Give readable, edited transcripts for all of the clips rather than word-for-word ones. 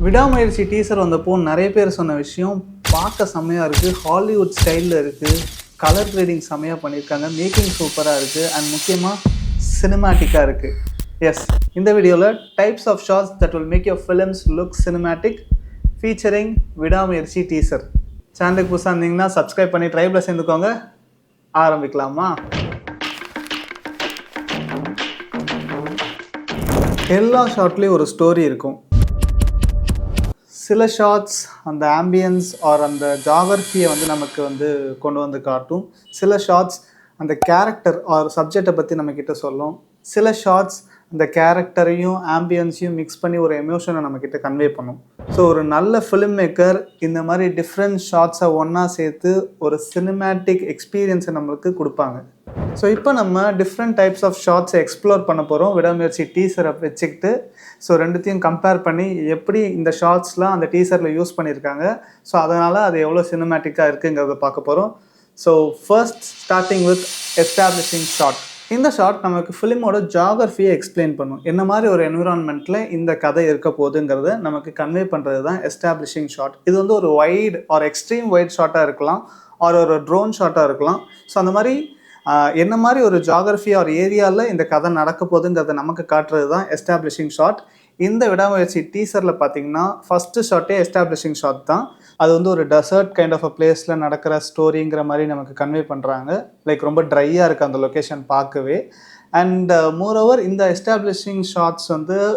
விடாமுயற்சி டீசர் வந்தப்போ நிறைய பேர் சொன்ன விஷயம் பார்க்க செம்மையாக இருக்குது, ஹாலிவுட் ஸ்டைலில் இருக்குது, கலர் கிரேடிங் செம்மையாக பண்ணியிருக்காங்க, மேக்கிங் சூப்பராக இருக்குது அண்ட் முக்கியமாக சினிமேட்டிக்காக இருக்குது. எஸ், இந்த வீடியோவில் types of shorts that will make your films look cinematic featuring Vidaamuyarchi teaser. சேனலுக்கு புதுசாக இருந்தீங்கன்னா சப்ஸ்கிரைப் பண்ணி ட்ரைபில் சேர்ந்துக்கோங்க. ஆரம்பிக்கலாமா? எல்லா ஷார்ட்லேயும் ஒரு ஸ்டோரி இருக்கும். சில ஷார்ட்ஸ் அந்த ஆம்பியன்ஸ் ஆர் அந்த ஜாகிரஃபியை நமக்கு கொண்டு வந்து காட்டும். சில ஷார்ட்ஸ் அந்த கேரக்டர் ஆர் சப்ஜெக்டை பற்றி நம்மக்கிட்ட சொல்லும். சில ஷார்ட்ஸ் அந்த கேரக்டரையும் ஆம்பியன்ஸையும் மிக்ஸ் பண்ணி ஒரு எமோஷனை நம்மக்கிட்ட கன்வே பண்ணும். ஸோ ஒரு நல்ல ஃபிலிம் மேக்கர் இந்த மாதிரி டிஃப்ரெண்ட் ஷார்ட்ஸை ஒன்றா சேர்த்து ஒரு சினிமேட்டிக் எக்ஸ்பீரியன்ஸை நம்மளுக்கு கொடுப்பாங்க. ஸோ இப்போ நம்ம டிஃப்ரெண்ட் டைப்ஸ் ஆஃப் ஷார்ட்ஸை எக்ஸ்ப்ளோர் பண்ண போகிறோம் விடாமுயற்சி டீசரை வச்சுக்கிட்டு. ஸோ ரெண்டுத்தையும் கம்பேர் பண்ணி எப்படி இந்த ஷார்ட்ஸ்லாம் அந்த டீசரில் யூஸ் பண்ணியிருக்காங்க, ஸோ அதனால் அது எவ்வளோ சினிமேட்டிக்காக இருக்குங்கிறத பார்க்க போகிறோம். So first starting with establishing short. இந்த ஷார்ட் நமக்கு ஃபிலிமோட ஜாகிரஃபியை எக்ஸ்பிளைன் பண்ணும். என்ன மாதிரி ஒரு என்விரான்மெண்ட்டில் இந்த கதை இருக்க போகுதுங்கிறத நமக்கு கன்வே பண்ணுறது தான் எஸ்டாப்ளிஷிங் ஷார்ட். இது ஒரு வைட் ஆர் எக்ஸ்ட்ரீம் வைட் ஷார்ட்டாக இருக்கலாம், ஆர் ஒரு ட்ரோன் ஷார்ட்டாக இருக்கலாம். ஸோ அந்த மாதிரி என்ன மாதிரி ஒரு ஜாகிரஃபி ஆர் ஏரியாவில் இந்த கதை நடக்க போகுதுங்கிறத நமக்கு காட்டுறது தான் எஸ்டாப்ளிஷிங் ஷார்ட். இந்த விடாமுயற்சி டீசரில் பார்த்தீங்கன்னா ஃபஸ்ட்டு ஷார்ட்டே எஸ்டாப்ளிஷிங் ஷார்ட் தான். அது ஒரு டெசர்ட் கைண்ட் ஆஃப் அ பிளேஸில் நடக்கிற ஸ்டோரிங்கிற மாதிரி நமக்கு கன்வே பண்ணுறாங்க. லைக் ரொம்ப ட்ரையாக இருக்குது அந்த லொக்கேஷன் பார்க்கவே. அண்ட் மோரோவர் இந்த எஸ்டாப்ளிஷிங் ஷார்ட்ஸ்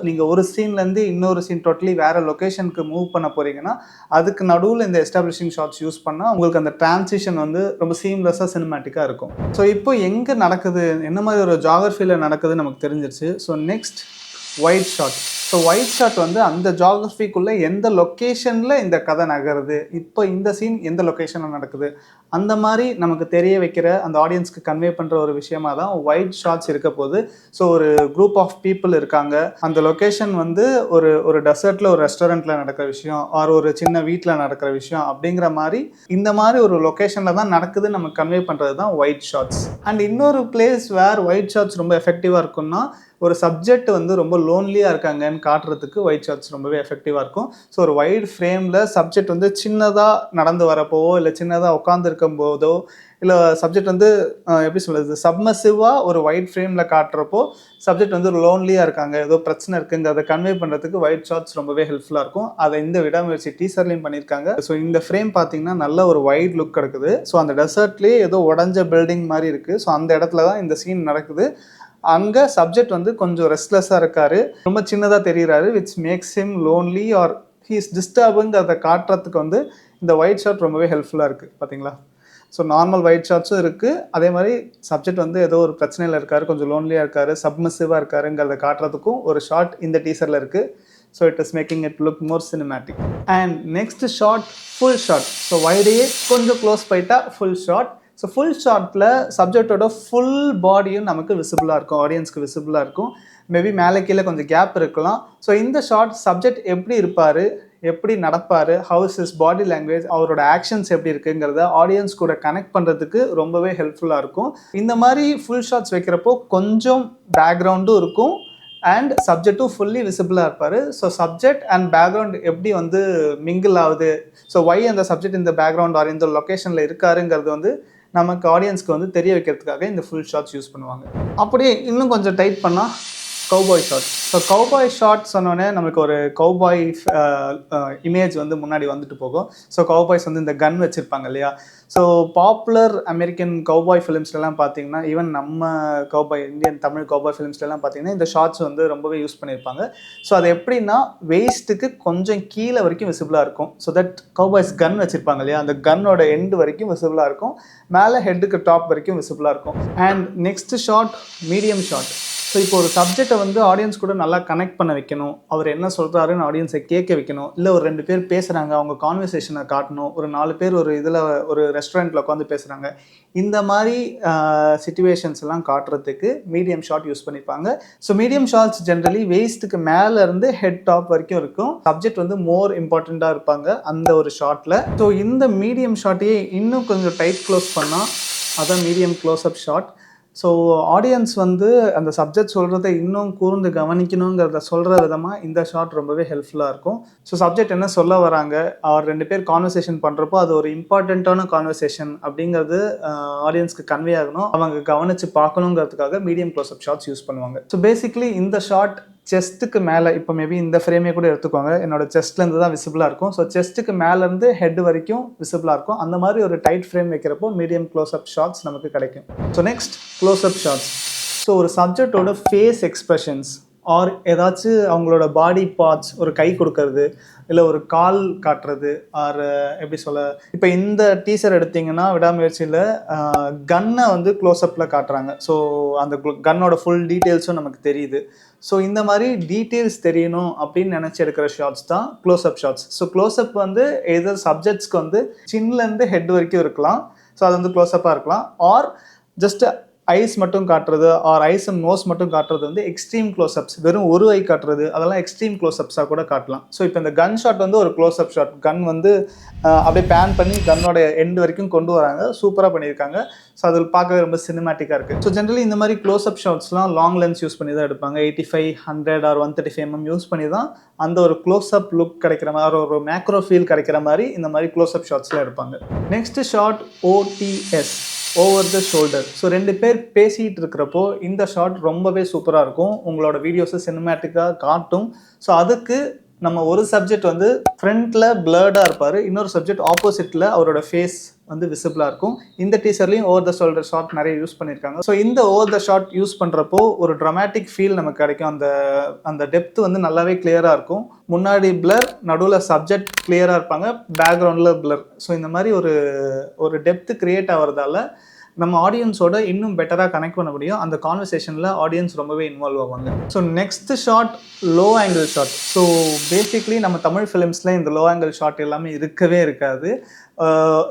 நீங்கள் ஒரு சீன்லேருந்து இன்னொரு சீன் டோட்டலி வேறு லொக்கேஷனுக்கு மூவ் பண்ண போகிறீங்கன்னா அதுக்கு நடுவில் இந்த எஸ்டாப்ளிஷிங் ஷார்ட்ஸ் யூஸ் பண்ணால் உங்களுக்கு அந்த டிரான்சிஷன் ரொம்ப சீம்லெஸ்ஸாக சினிமேட்டிக்காக இருக்கும். ஸோ இப்போ எங்கே நடக்குது, என்ன மாதிரி ஒரு ஜாகிரஃபியில் நடக்குதுன்னு நமக்கு தெரிஞ்சிருச்சு. So next wide shot. So wide shot அந்த ஜாகிரஃபிக்குள்ளே எந்த லொக்கேஷனில் இந்த கதை நகருது, இப்போ இந்த சீன் எந்த லொக்கேஷனில் நடக்குது, அந்த மாதிரி நமக்கு தெரிய வைக்கிற அந்த ஆடியன்ஸ்க்கு கன்வே பண்ணுற ஒரு விஷயமாக தான் ஒயிட் ஷாட்ஸ் இருக்க போகுது. ஸோ ஒரு குரூப் ஆஃப் பீப்புள் இருக்காங்க, அந்த லொக்கேஷன் ஒரு டெசர்ட்டில் ஒரு ரெஸ்டாரண்ட்டில் நடக்கிற விஷயம் ஆர் ஒரு சின்ன வீட்டில் நடக்கிற விஷயம் அப்படிங்கிற மாதிரி இந்த மாதிரி ஒரு லொக்கேஷனில் தான் நடக்குதுன்னு நமக்கு கன்வே பண்ணுறது தான் ஒயிட் ஷாட்ஸ். அண்ட் இன்னொரு பிளேஸ் வேர் ஒயிட் ஷாட்ஸ் ரொம்ப எஃபெக்டிவாக இருக்கும்னா ஒரு சப்ஜெக்ட் ரொம்ப லோன்லியாக இருக்காங்கன்னு காட்டுறதுக்கு ஒயிட் ஷாட்ஸ் ரொம்பவே எஃபெக்டிவாக இருக்கும். ஸோ ஒரு வைட் ஃப்ரேமில் சப்ஜெக்ட் சின்னதாக நடந்து வரப்போவோ இல்லை சின்னதாக உட்காந்துருக்கும் போதோ இல்லை சப்ஜெக்ட் எப்படி சொல்கிறது சப்மசிவாக ஒரு ஒயிட் ஃப்ரேமில் காட்டுறப்போ சப்ஜெக்ட் ஒரு லோன்லியாக இருக்காங்க, ஏதோ பிரச்சனை இருக்குங்கிறத கன்வே பண்ணுறதுக்கு ஒயிட் ஷாட்ஸ் ரொம்பவே ஹெல்ப்ஃபுல்லாக இருக்கும். அதை இந்த விடாமுயற்சி டீசர்லையும் பண்ணியிருக்காங்க. ஸோ இந்த ஃப்ரேம் பார்த்தீங்கன்னா நல்ல ஒரு வைட் லுக் கிடைக்குது. ஸோ அந்த டெசர்ட்லேயே ஏதோ உடஞ்ச பில்டிங் மாதிரி இருக்குது. ஸோ அந்த இடத்துல தான் இந்த சீன் நடக்குது. அங்கே சப்ஜெக்ட் கொஞ்சம் ரெஸ்ட்லெஸ்ஸாக இருக்கார், ரொம்ப சின்னதாக தெரிகிறாரு, which makes him lonely or he is disturbing. அதை காட்டுறதுக்கு இந்த ஒயிட் ஷாட் ரொம்பவே ஹெல்ப்ஃபுல்லாக இருக்குது. பார்த்தீங்களா? ஸோ நார்மல் ஒயிட் ஷாட்ஸும் இருக்குது, அதே மாதிரி சப்ஜெக்ட் ஏதோ ஒரு பிரச்சனையில் இருக்கார், கொஞ்சம் லோன்லியாக இருக்கார், சப்மிசிவாக இருக்காருங்கிறத காட்டுறதுக்கும் ஒரு ஷாட் இந்த டீசரில் இருக்குது. So it is making it look more cinematic. And next shot full shot. So வைடையே கொஞ்சம் க்ளோஸ் போயிட்டா ஃபுல் ஷாட். ஸோ ஃபுல் ஷாட்டில் சப்ஜெக்டோட ஃபுல் பாடியும் நமக்கு விசிபிளாக இருக்கும், ஆடியன்ஸ்க்கு விசிபிளாக இருக்கும். மேபி மேலே கீழே கொஞ்சம் கேப் இருக்கலாம். ஸோ இந்த ஷார்ட் சப்ஜெக்ட் எப்படி இருப்பார், எப்படி நடப்பார், ஹவுஸ் இஸ் பாடி லாங்குவேஜ், அவரோட ஆக்ஷன்ஸ் எப்படி இருக்குங்கிறத ஆடியன்ஸ் கூட கனெக்ட் பண்ணுறதுக்கு ரொம்பவே ஹெல்ப்ஃபுல்லாக இருக்கும். இந்த மாதிரி ஃபுல் ஷாட்ஸ் வைக்கிறப்போ கொஞ்சம் பேக்ரவுண்டும் இருக்கும் அண்ட் சப்ஜெக்டும் ஃபுல்லி விசிபிளாக இருப்பார். ஸோ சப்ஜெக்ட் அண்ட் பேக்ரவுண்ட் எப்படி மிங்கிள் ஆகுது, ஸோ ஒய் அந்த சப்ஜெக்ட் இந்த பேக்ரவுண்ட் ஆர் இந்த லொக்கேஷனில் இருக்காருங்கிறது நமக்கு ஆடியன்ஸ்க்கு தெரிய வைக்கிறதுக்காக இந்த ஃபுல் ஷாட்ஸ் யூஸ் பண்ணுவாங்க. அப்படியே இன்னும் கொஞ்சம் டைட் பண்ணால் cowboy shot. So cowboy shot சொன்னோடனே நமக்கு ஒரு கௌபாய் இமேஜ் முன்னாடி வந்துட்டு போகும். ஸோ கௌபாய்ஸ் இந்த கன் வச்சுருப்பாங்க இல்லையா. ஸோ பாப்புலர் அமெரிக்கன் கௌபாய் ஃபிலிம்ஸ்லாம் பார்த்தீங்கன்னா, ஈவன் நம்ம கௌபாய் இந்தியன் தமிழ் கௌபாய் ஃபிலிம்ஸ்லாம் பார்த்தீங்கன்னா இந்த ஷார்ட்ஸ் ரொம்பவே யூஸ் பண்ணியிருப்பாங்க. ஸோ அது எப்படின்னா வெயிஸ்ட்டுக்கு கொஞ்சம் கீழே வரைக்கும் விசிபிளாக இருக்கும். ஸோ தட் கௌபாய்ஸ் கன் வச்சுருப்பாங்க இல்லையா, அந்த கன்னோட எண்டு வரைக்கும் விசிபிளாக இருக்கும், மேலே ஹெட்டுக்கு டாப் வரைக்கும் விசிபிளாக இருக்கும். And next shot medium shot. So இப்போ ஒரு சப்ஜெக்டை ஆடியன்ஸ் கூட நல்லா கனெக்ட் பண்ண வைக்கணும், அவர் என்ன சொல்கிறாருன்னு ஆடியன்ஸை கேட்க வைக்கணும், இல்லை ஒரு 2 பேர் பேசுகிறாங்க அவங்க கான்வர்சேஷனை காட்டணும், ஒரு 4 பேர் ஒரு இதில் ஒரு ரெஸ்டாரண்ட்டில் உட்காந்து பேசுகிறாங்க, இந்த மாதிரி சிச்சுவேஷன்ஸ் எல்லாம் காட்டுறதுக்கு மீடியம் ஷாட் யூஸ் பண்ணிப்பாங்க. ஸோ மீடியம் ஷாட்ஸ் ஜென்ரலி வேஸ்ட்டுக்கு மேலேருந்து ஹெட் டாப் வரைக்கும் இருக்கும். சப்ஜெக்ட் மோர் இம்பார்ட்டண்ட்டாக இருப்பாங்க அந்த ஒரு ஷாட்டில். ஸோ இந்த மீடியம் ஷாட்டையே இன்னும் கொஞ்சம் டைட் க்ளோஸ் பண்ணால் அதான் medium close up shot. So audience வந்து அந்த சப்ஜெக்ட் சொல்கிறத இன்னும் கூர்ந்து கவனிக்கணுங்கிறத சொல்கிற விதமாக இந்த ஷார்ட் ரொம்பவே ஹெல்ப்ஃபுல்லாக இருக்கும். ஸோ சப்ஜெக்ட் என்ன சொல்ல வராங்க, அவர் 2 பேர் கான்வர்சேஷன் பண்ணுறப்போ அது ஒரு இம்பார்ட்டண்ட்டான கான்வர்சேஷன் அப்படிங்கிறது ஆடியன்ஸ்க்கு கன்வே ஆகணும், அவங்க கவனித்து பார்க்கணுங்கிறதுக்காக மீடியம் க்ளோஸ்அப் ஷார்ட்ஸ் யூஸ் பண்ணுவாங்க. ஸோ பேசிக்லி இந்த ஷார்ட் செஸ்ட்டுக்கு மேலே, இப்போ மேபி இந்த ஃப்ரேமே கூட எடுத்துக்கோங்க, என்னோட செஸ்ட்லேருந்து தான் விசிபிளாக இருக்கும். ஸோ செஸ்ட்டுக்கு மேலேருந்து ஹெட் வரைக்கும் விசிபிளாக இருக்கும். அந்த மாதிரி ஒரு டைட் ஃப்ரேம் வைக்கிறப்போ மீடியம் க்ளோஸ்அப் ஷார்ட்ஸ் நமக்கு கிடைக்கும். So next close up shorts. So ஒரு சப்ஜெக்டோட ஃபேஸ் எக்ஸ்பிரஷன்ஸ் ஆர் ஏதாச்சும் அவங்களோட பாடி பார்ட்ஸ், ஒரு கை கொடுக்கறது, இல்லை ஒரு கால் காட்டுறது, ஆர் எப்படி சொல்ல, இப்போ இந்த டீசர் எடுத்திங்கன்னா விடாமுயற்சியில் கன்னை வந்து க்ளோஸ்அப்பில் காட்டுறாங்க. ஸோ அந்த கன்னோட ஃபுல் டீட்டெயில்ஸும் நமக்கு தெரியுது. ஸோ இந்த மாதிரி டீட்டெயில்ஸ் தெரியணும் அப்படின்னு நினச்சி எடுக்கிற ஷார்ட்ஸ் தான் க்ளோஸ்அப் ஷார்ட்ஸ். ஸோ க்ளோஸ்அப் வந்து எதர் சப்ஜெக்ட்ஸ்க்கு வந்து சின்லேருந்து ஹெட் வரைக்கும் இருக்கலாம். ஸோ அது வந்து க்ளோஸ்அப்பாக இருக்கலாம். ஆர் ஜஸ்ட் ஐஸ் மட்டும் காட்டுறது ஆர் ஐஸ் அண்ட் நோஸ் மட்டும் காட்டுறது வந்து எக்ஸ்ட்ரீம் க்ளோஸ்அப்ஸ், வெறும் ஒரு ஐ காட்டுறது, அதெல்லாம் எக்ஸ்ட்ரீம் க்ளோஸ்அப்ஸாக கூட காட்டலாம். ஸோ இப்போ இந்த கன் ஷாட் வந்து ஒரு க்ளோஸ்அப் ஷாட், கன் வந்து அப்படியே பேன் பண்ணி கன்னோட எண்ட் வரைக்கும் கொண்டு வராங்க, சூப்பராக பண்ணியிருக்காங்க. ஸோ அதில் பார்க்கவே ரொம்ப சினிமேட்டிக்காக இருக்குது. ஸோ ஜென்ரலி இந்த மாதிரி க்ளோஸ்அப் ஷாட்ஸ்லாம் லாங் லென்ஸ் யூஸ் பண்ணி தான் எடுப்பாங்க. 85, 100 ஆர் 135 mm யூஸ் பண்ணி தான் அந்த ஒரு க்ளோஸ்அப் லுக் கிடைக்கிற மாதிரி, ஒரு மேக்ரோ ஃபீல் கிடைக்கிற மாதிரி இந்த மாதிரி க்ளோஸ்அப் ஷாட்ஸ்லாம் எடுப்பாங்க. Next shot OTS, over the shoulder. So 2 பேர் பேசிகிட்டு இருக்கிறப்போ இந்த ஷாட் ரொம்பவே சூப்பராக இருக்கும், உங்களோட வீடியோஸை சினிமேட்டிக்காக காட்டும். ஸோ அதுக்கு நம்ம ஒரு சப்ஜெக்ட் வந்து ஃப்ரண்ட்டில் பிளர்டாக இருப்பார், இன்னொரு சப்ஜெக்ட் ஆப்போசிட்டில் அவரோட ஃபேஸ் வந்து விசிபிளாக இருக்கும். இந்த டீசர்லையும் ஓவர் த ஷோல்டர் ஷாட் நிறைய யூஸ் பண்ணியிருக்காங்க. ஸோ இந்த ஓவர் த ஷாட் யூஸ் பண்ணுறப்போ ஒரு ட்ராமேட்டிக் ஃபீல் நமக்கு கிடைக்கும். அந்த டெப்த் வந்து நல்லாவே கிளியராக இருக்கும். முன்னாடி பிளர், நடுவில் சப்ஜெக்ட் கிளியராக இருப்பாங்க, பேக்ரவுண்டில் பிளர். ஸோ இந்த மாதிரி ஒரு டெப்த் கிரியேட் ஆகிறதால நம்ம ஆடியன்ஸோட இன்னும் பெட்டராக கனெக்ட் பண்ண முடியும். அந்த கான்வர்சேஷனில் ஆடியன்ஸ் ரொம்பவே இன்வால்வ் ஆவாங்க. So next shot low angle shot. So basically நம்ம தமிழ் ஃபிலிம்ஸில் இந்த லோ ஆங்கிள் ஷாட் எல்லாமே இருக்கவே இருக்காது.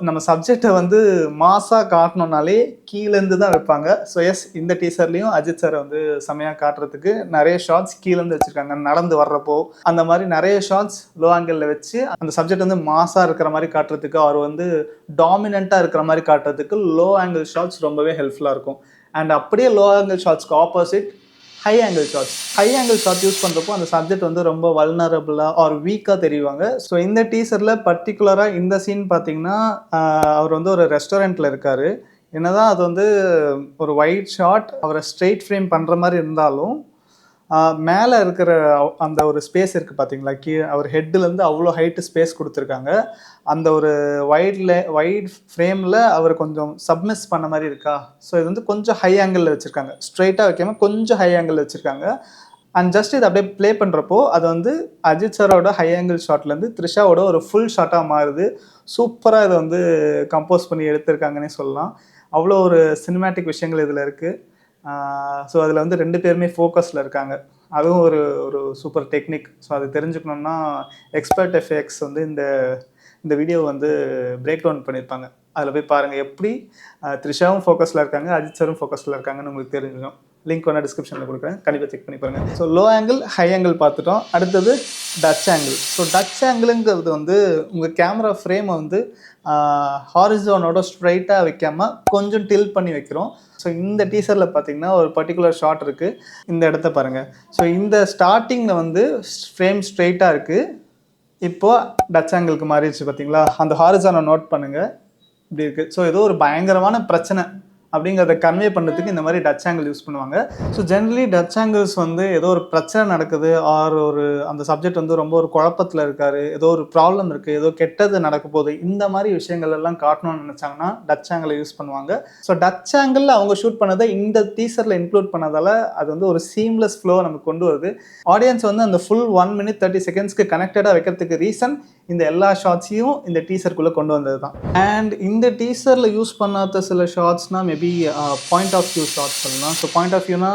நம்ம சப்ஜெக்டை வந்து மாஸாக காட்டணுன்னாலே கீழேருந்து தான் வைப்பாங்க. ஸோ எஸ், இந்த டீசர்லேயும் அஜித் சாரை வந்து செமையாக காட்டுறதுக்கு நிறைய ஷார்ட்ஸ் கீழேருந்து வச்சுருக்காங்க. நடந்து வர்றப்போ அந்த மாதிரி நிறைய ஷார்ட்ஸ் லோ ஆங்கிளில் வச்சு அந்த சப்ஜெக்ட் வந்து மாஸாக இருக்கிற மாதிரி காட்டுறதுக்கு, அவர் வந்து டாமினண்ட்டாக இருக்கிற மாதிரி காட்டுறதுக்கு லோ ஆங்கிள் ஷார்ட்ஸ் ரொம்பவே ஹெல்ப்ஃபுல்லாக இருக்கும். அண்ட் அப்படியே லோ ஆங்கிள் ஷார்ட்ஸ்க்கு opposite high angle shots. High angle shot use பண்ணுறப்போ அந்த சப்ஜெக்ட் வந்து ரொம்ப வல்னரபிளாக ஆர் வீக்காக தெரிவாங்க. ஸோ இந்த டீசரில் பர்டிகுலராக இந்த சீன் பார்த்தீங்கன்னா, அவர் வந்து ஒரு ரெஸ்டாரண்ட்டில் இருக்கார். என்னதான் அது வந்து ஒரு ஒயிட் ஷாட், அவரை ஸ்ட்ரெயிட் ஃப்ரேம் பண்ணுற மாதிரி இருந்தாலும் மேலே இருக்கிற அந்த ஒரு ஸ்பேஸ் இருக்குது பார்த்தீங்களா, அவர் ஹெட்டுலேருந்து அவ்வளோ ஹைட்டு ஸ்பேஸ் கொடுத்துருக்காங்க. அந்த ஒரு வைட் ஃப்ரேமில் அவர் கொஞ்சம் சப்மிஸ் பண்ண மாதிரி இருக்கா. ஸோ இது வந்து கொஞ்சம் ஹை ஆங்கிளில் வச்சுருக்காங்க, ஸ்ட்ரெயிட்டாக வைக்காமல் கொஞ்சம் ஹை ஆங்கிளில் வச்சுருக்காங்க. அண்ட் ஜஸ்ட் இது அப்படியே ப்ளே பண்ணுறப்போ அது வந்து அஜித் சாரோட ஹை ஆங்கிள் ஷாட்லேருந்து த்ரிஷாவோட ஒரு ஃபுல் ஷாட்டாக மாறுது. சூப்பராக இதை வந்து கம்போஸ் பண்ணி எடுத்திருக்காங்கன்னே சொல்லலாம். அவ்வளோ ஒரு சினிமேட்டிக் விஷயங்கள் இதில் இருக்குது. ஸோ அதில் வந்து 2 பேருமே ஃபோக்கஸில் இருக்காங்க. அதுவும் ஒரு சூப்பர் டெக்னிக். ஸோ அது தெரிஞ்சுக்கணுன்னா எக்ஸ்பர்ட் எஃபெக்ட்ஸ் வந்து இந்த வீடியோ வந்து பிரேக் டவுன் பண்ணியிருப்பாங்க. அதில் போய் பாருங்கள், எப்படி த்ரிஷாவும் ஃபோக்கஸில் இருக்காங்க, அஜித் சாரும் ஃபோக்கஸில் இருக்காங்கன்னு உங்களுக்கு தெரிஞ்சுக்கணும். லிங்க் ஒன்றா டிஸ்கிரிப்ஷனில் கொடுக்குறேன், கண்டிப்பாக செக் பண்ணி பாருங்கள். So low angle, high angle பார்த்துட்டோம். அடுத்தது டச் ஆங்கிள். ஸோ டச் ஆங்கிளுங்கிறது வந்து உங்கள் கேமரா ஃப்ரேமை வந்து ஹாரிசானோட ஸ்ட்ரைட்டாக வைக்காமல் கொஞ்சம் டில்ட் பண்ணி வைக்கிறோம். ஸோ இந்த டீசரில் பார்த்தீங்கன்னா ஒரு பர்டிகுலர் ஷாட் இருக்குது, இந்த இடத்த பாருங்கள். ஸோ இந்த ஸ்டார்டிங்கில் வந்து ஃப்ரேம் ஸ்ட்ரைட்டாக இருக்குது, இப்போது டச் ஆங்கிளுக்கு மாறிடுச்சு பார்த்தீங்களா. அந்த ஹாரிசானை நோட் பண்ணுங்கள், இப்படி இருக்குது. ஸோ ஏதோ ஒரு பயங்கரமான பிரச்சனை அப்படிங்கிறத கன்வே பண்ணுறதுக்கு இந்த மாதிரி டச் ஆங்கிள் யூஸ் பண்ணுவாங்க. ஸோ ஜென்ரலி டச் ஆங்கிள்ஸ் வந்து ஏதோ ஒரு பிரச்சனை நடக்குது ஆர் அந்த சப்ஜெக்ட் வந்து ரொம்ப ஒரு குழப்பத்தில் இருக்கார், ஏதோ ஒரு ப்ராப்ளம் இருக்குது, ஏதோ கெட்டது நடக்க போகுது, இந்த மாதிரி விஷயங்கள் எல்லாம் காட்டணும்னு நினச்சாங்கன்னா டச் ஆங்கிளை யூஸ் பண்ணுவாங்க. ஸோ டச் ஆங்கிளில் அவங்க ஷூட் பண்ணதை இந்த டீசரில் இன்க்ளூட் பண்ணதால் அது வந்து ஒரு சீம்லெஸ் ஃப்ளோ நமக்கு கொண்டு வருது. ஆடியன்ஸ் வந்து அந்த ஃபுல் 1 minute 30 seconds கனெக்டடாக வைக்கிறதுக்கு ரீசன் இந்த எல்லா ஷார்ட்ஸையும் இந்த டீசருக்குள்ளே கொண்டு வந்தது தான். அண்ட் இந்த டீசரில் யூஸ் பண்ணாத சில ஷார்ட்ஸ்னால் maybe point of view shots சொல்லலாம். ஸோ பாயிண்ட் ஆஃப் வியூனா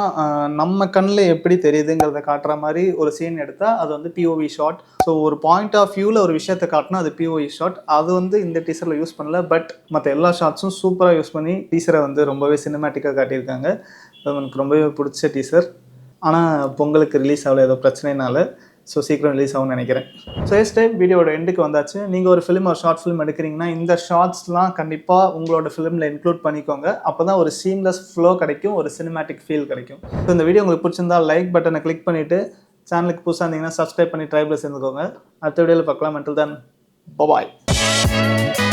நம்ம கண்ணில் எப்படி தெரியுதுங்கிறத காட்டுற மாதிரி ஒரு சீன் எடுத்தால் அது வந்து பிஓவி ஷார்ட். ஸோ ஒரு பாயிண்ட் ஆஃப் வியூவில் ஒரு விஷயத்தை காட்டினா அது பிஓவி ஷார்ட். அது வந்து இந்த டீசரில் யூஸ் பண்ணல. பட் மற்ற எல்லா ஷார்ட்ஸும் சூப்பராக யூஸ் பண்ணி டீசரை வந்து ரொம்பவே சினிமேட்டிக்காக காட்டியிருக்காங்க. அது எனக்கு ரொம்பவே பிடிச்ச டீசர். ஆனால் பொங்கலுக்கு ரிலீஸ் ஆகல ஏதோ பிரச்சனைனால. ஸோ சீக்கிரம் ரிலீஸ் ஆகும்னு நினைக்கிறேன். ஸோ டைம் வீடியோட எண்டுக்கு வந்தாச்சு. நீங்கள் ஒரு ஃபிலிம் ஒரு ஷார்ட் ஃபிலிம் எடுக்கிறீங்கன்னா இந்த ஷார்ட்ஸ்லாம் கண்டிப்பாக உங்களோட ஃபிலிமில் இன்க்ளூட் பண்ணிக்கோங்க. அப்போ தான் ஒரு சீம்லெஸ் ஃப்ளோ கிடைக்கும், ஒரு சினிமேட்டிக் ஃபீல் கிடைக்கும். ஸோ இந்த வீடியோ உங்களுக்கு பிடிச்சிருந்தா லைக் பட்டனை கிளிக் பண்ணிவிட்டு சேனலுக்கு புதுசாக இருந்தீங்கன்னா சப்ஸ்கிரைப் பண்ணி ட்ரைபில் சேர்ந்துக்கோங்க. அடுத்த வீடியோவில் பார்க்கலாம். until then, bye bye.